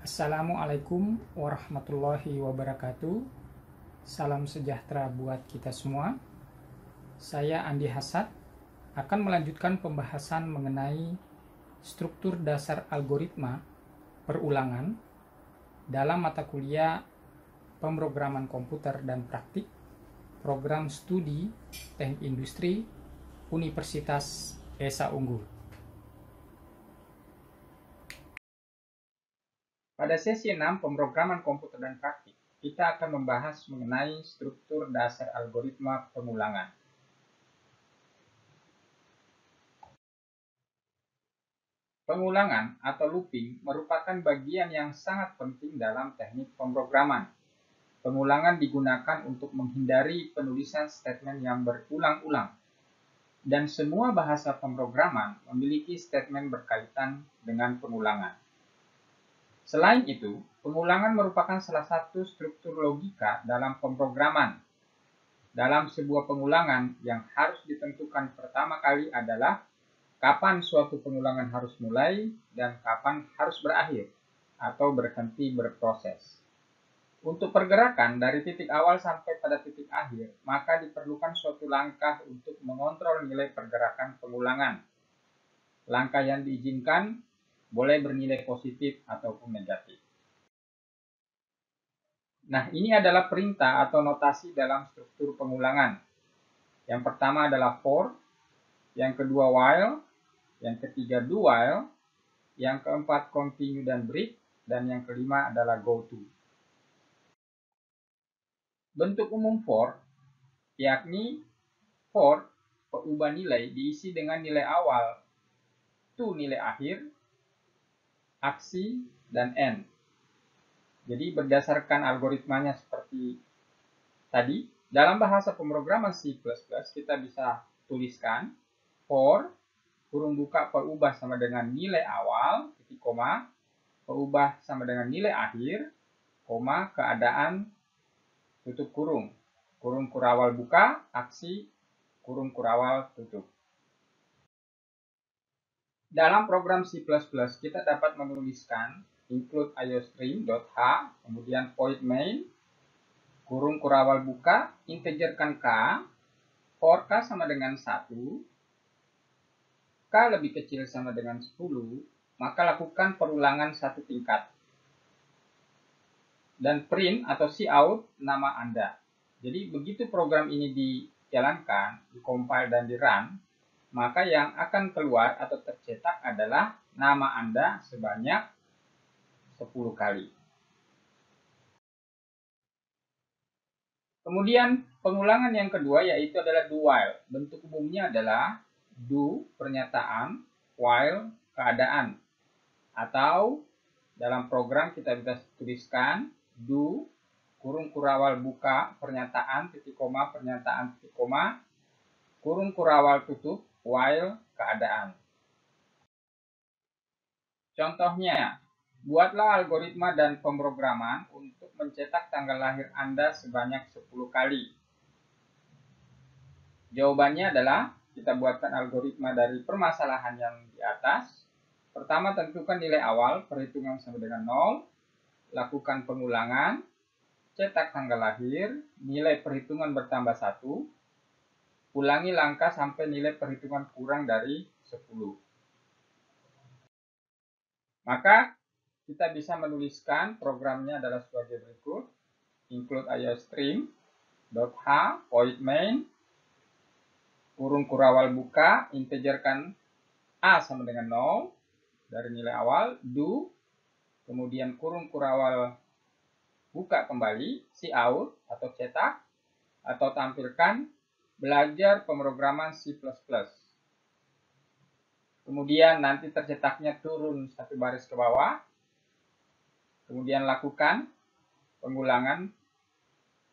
Assalamualaikum warahmatullahi wabarakatuh. Salam sejahtera buat kita semua. Saya Andi Hasad akan melanjutkan pembahasan mengenai struktur dasar algoritma perulangan dalam mata kuliah pemrograman komputer dan praktik program studi Teknik Industri Universitas Esa Unggul. Pada sesi 6 pemrograman komputer dan praktik, kita akan membahas mengenai struktur dasar algoritma pengulangan. Pengulangan atau looping merupakan bagian yang sangat penting dalam teknik pemrograman. Pengulangan digunakan untuk menghindari penulisan statement yang berulang-ulang. Dan semua bahasa pemrograman memiliki statement berkaitan dengan pengulangan. Selain itu, pengulangan merupakan salah satu struktur logika dalam pemrograman. Dalam sebuah pengulangan, yang harus ditentukan pertama kali adalah kapan suatu pengulangan harus mulai dan kapan harus berakhir atau berhenti berproses. Untuk pergerakan dari titik awal sampai pada titik akhir, maka diperlukan suatu langkah untuk mengontrol nilai pergerakan pengulangan. Langkah yang diizinkan boleh bernilai positif ataupun negatif. Nah, ini adalah perintah atau notasi dalam struktur pengulangan. Yang pertama adalah for, yang kedua while, yang ketiga do while, yang keempat continue dan break, dan yang kelima adalah go to. Bentuk umum for, yakni for peubah nilai diisi dengan nilai awal, to nilai akhir, aksi, dan end. Jadi berdasarkan algoritmanya seperti tadi, dalam bahasa pemrograman C++ kita bisa tuliskan for kurung buka peubah sama dengan nilai awal, titik koma, peubah sama dengan nilai akhir, koma, keadaan, tutup kurung, kurung kurawal buka, aksi, kurung kurawal tutup. Dalam program C++ kita dapat menuliskan include iostream.h, kemudian void main, kurung kurawal buka, integerkan k, for k sama dengan 1, k lebih kecil sama dengan 10, maka lakukan perulangan satu tingkat. Dan print atau cout nama Anda. Jadi begitu program ini dijalankan, dikompil dan di-run, maka yang akan keluar atau tercetak adalah nama Anda sebanyak 10 kali. Kemudian pengulangan yang kedua yaitu adalah do while. Bentuk umumnya adalah do pernyataan, while keadaan. Atau dalam program kita bisa tuliskan do kurung kurawal buka pernyataan titik koma pernyataan titik koma kurung kurawal tutup while keadaan. Contohnya, buatlah algoritma dan pemrograman untuk mencetak tanggal lahir Anda sebanyak 10 kali. Jawabannya adalah kita buatkan algoritma dari permasalahan yang di atas. Pertama, tentukan nilai awal, perhitungan sama dengan 0. Lakukan pengulangan, cetak tanggal lahir, nilai perhitungan bertambah 1. Ulangi langkah sampai nilai perhitungan kurang dari 10. Maka kita bisa menuliskan programnya adalah sebagai berikut. Include iostream.h, void main, kurung kurawal buka, integerkan a sama dengan 0 dari nilai awal, do, kemudian kurung kurawal buka kembali, cout atau cetak, atau tampilkan belajar pemrograman C++. Kemudian nanti tercetaknya turun satu baris ke bawah. Kemudian lakukan pengulangan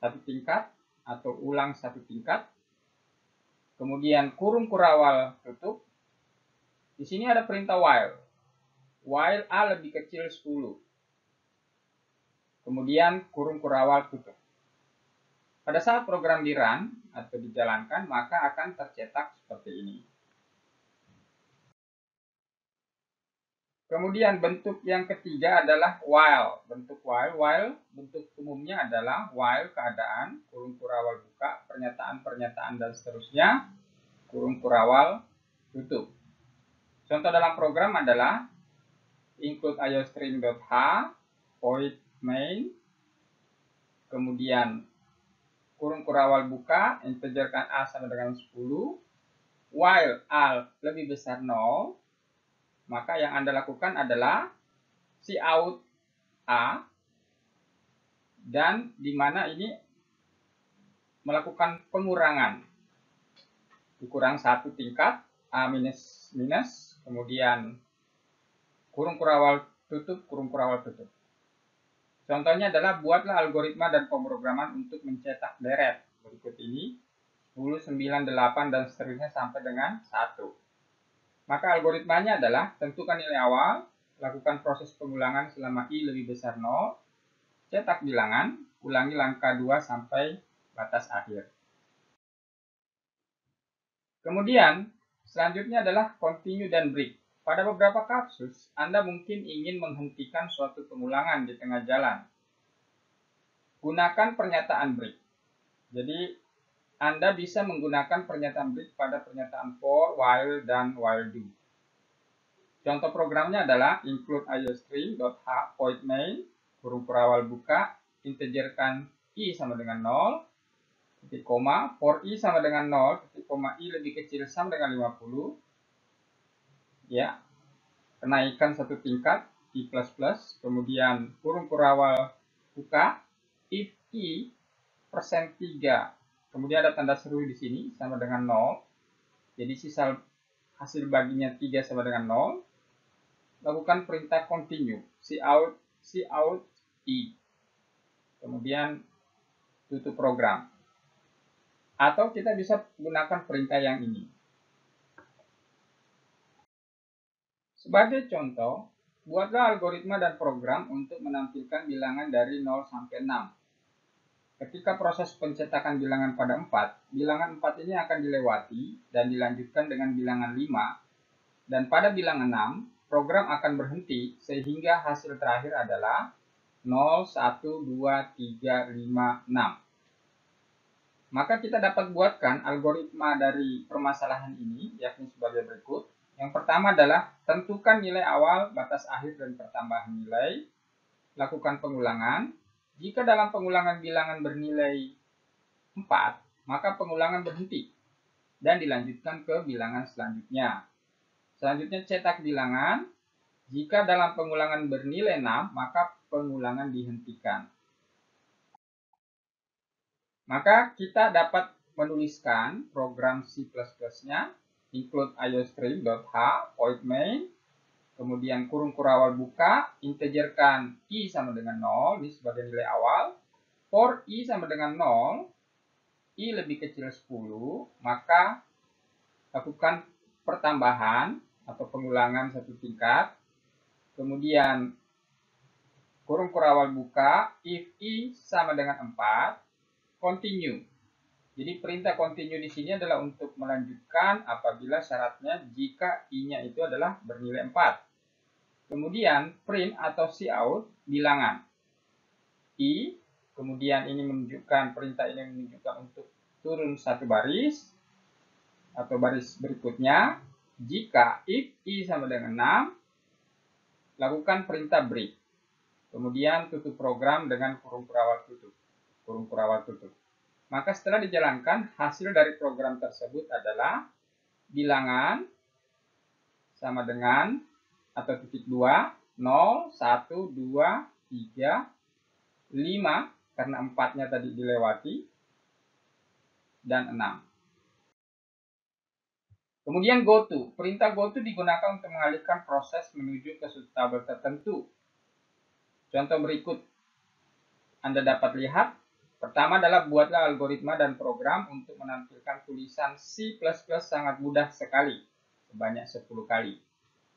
satu tingkat atau ulang satu tingkat. Kemudian kurung kurawal tutup. Di sini ada perintah while. While A lebih kecil 10. Kemudian kurung kurawal tutup. Pada saat program di-run atau dijalankan, maka akan tercetak seperti ini. Kemudian bentuk yang ketiga adalah while. Bentuk while bentuk umumnya adalah while keadaan, kurung kurawal buka, pernyataan-pernyataan dan seterusnya, kurung kurawal tutup. Contoh dalam program adalah include iostream.h, void main, kemudian kurung kurawal buka, integerkan a sama dengan 10, while a lebih besar 0, maka yang Anda lakukan adalah cout a, dan di mana ini melakukan pengurangan, dikurang satu tingkat, a minus minus, kemudian kurung kurawal tutup, kurung kurawal tutup. Contohnya adalah buatlah algoritma dan pemrograman untuk mencetak deret. Berikut ini 10, 9, 8 dan seterusnya sampai dengan 1. Maka algoritmanya adalah tentukan nilai awal, lakukan proses pengulangan selama i lebih besar 0, cetak bilangan, ulangi langkah 2 sampai batas akhir. Kemudian, selanjutnya adalah continue dan break. Pada beberapa kasus, Anda mungkin ingin menghentikan suatu pengulangan di tengah jalan. Gunakan pernyataan break. Jadi, Anda bisa menggunakan pernyataan break pada pernyataan for, while, dan while do. Contoh programnya adalah include iostream.h void main, kurung kurawal buka, integerkan i sama dengan 0, titik koma, for i sama dengan 0, titik koma i lebih kecil sama dengan 50, ya, kenaikan satu tingkat, i++, kemudian kurung kurawal buka, if i persen 3, kemudian ada tanda seru di sini sama dengan 0, jadi sisa hasil baginya 3 sama dengan 0, lakukan perintah continue, cout i, kemudian tutup program. Atau kita bisa gunakan perintah yang ini. Sebagai contoh, buatlah algoritma dan program untuk menampilkan bilangan dari 0 sampai 6. Ketika proses pencetakan bilangan pada 4, bilangan 4 ini akan dilewati dan dilanjutkan dengan bilangan 5, dan pada bilangan 6, program akan berhenti sehingga hasil terakhir adalah 0, 1, 2, 3, 5, 6. Maka kita dapat buatkan algoritma dari permasalahan ini, yakni sebagai berikut. Yang pertama adalah tentukan nilai awal, batas akhir, dan pertambahan nilai. Lakukan pengulangan. Jika dalam pengulangan bilangan bernilai 4, maka pengulangan berhenti dan dilanjutkan ke bilangan selanjutnya. Selanjutnya cetak bilangan. Jika dalam pengulangan bernilai 6, maka pengulangan dihentikan. Maka kita dapat menuliskan program C++-nya, include iostream.h void main, kemudian kurung kurawal buka, integerkan i sama dengan 0, ini sebagai nilai awal, for i sama dengan 0, i lebih kecil 10, maka lakukan pertambahan atau pengulangan satu tingkat, kemudian kurung kurawal buka, if i sama dengan 4, continue. Jadi perintah continue di sini adalah untuk melanjutkan apabila syaratnya jika i-nya itu adalah bernilai 4. Kemudian print atau cout bilangan i, kemudian ini menunjukkan, perintah ini menunjukkan untuk turun satu baris atau baris berikutnya. Jika if i sama dengan 6, lakukan perintah break. Kemudian tutup program dengan kurung kurawal tutup. Kurung kurawal tutup. Maka setelah dijalankan, hasil dari program tersebut adalah bilangan sama dengan atau titik 2, 0, 1, 2, 3, 5, karena 4-nya tadi dilewati, dan 6. Kemudian goto. Perintah goto digunakan untuk mengalihkan proses menuju ke suatu tabel tertentu. Contoh berikut Anda dapat lihat. Pertama adalah buatlah algoritma dan program untuk menampilkan tulisan C++ sangat mudah sekali, sebanyak 10 kali.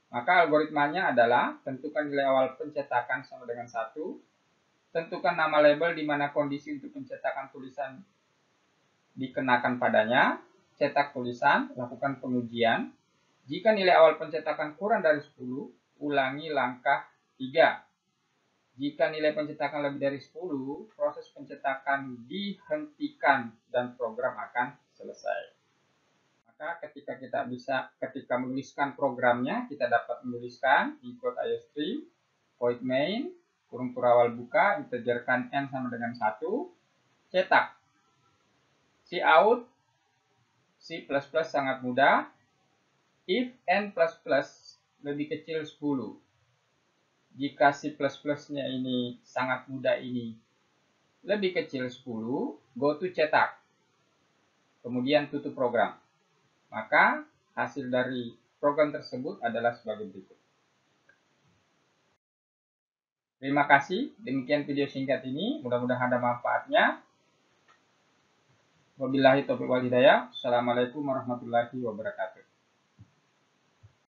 Maka algoritmanya adalah tentukan nilai awal pencetakan sama dengan 1, tentukan nama label di mana kondisi untuk pencetakan tulisan dikenakan padanya, cetak tulisan, lakukan pengujian. Jika nilai awal pencetakan kurang dari 10, Ulangi langkah 3. Jika nilai pencetakan lebih dari 10, proses pencetakan dihentikan dan program akan selesai. Maka ketika menuliskan programnya, kita dapat menuliskan include IOStream, void main, kurung awal buka, integerkan n sama dengan 1, cetak. Cout, C++ sangat mudah. If n++ lebih kecil 10. Jika C++-nya ini sangat mudah ini lebih kecil 10, go to cetak. Kemudian tutup program. Maka hasil dari program tersebut adalah sebagai berikut. Terima kasih. Demikian video singkat ini. Mudah-mudahan ada manfaatnya. Wabillahi taufiq wal hidayah. Assalamualaikum warahmatullahi wabarakatuh.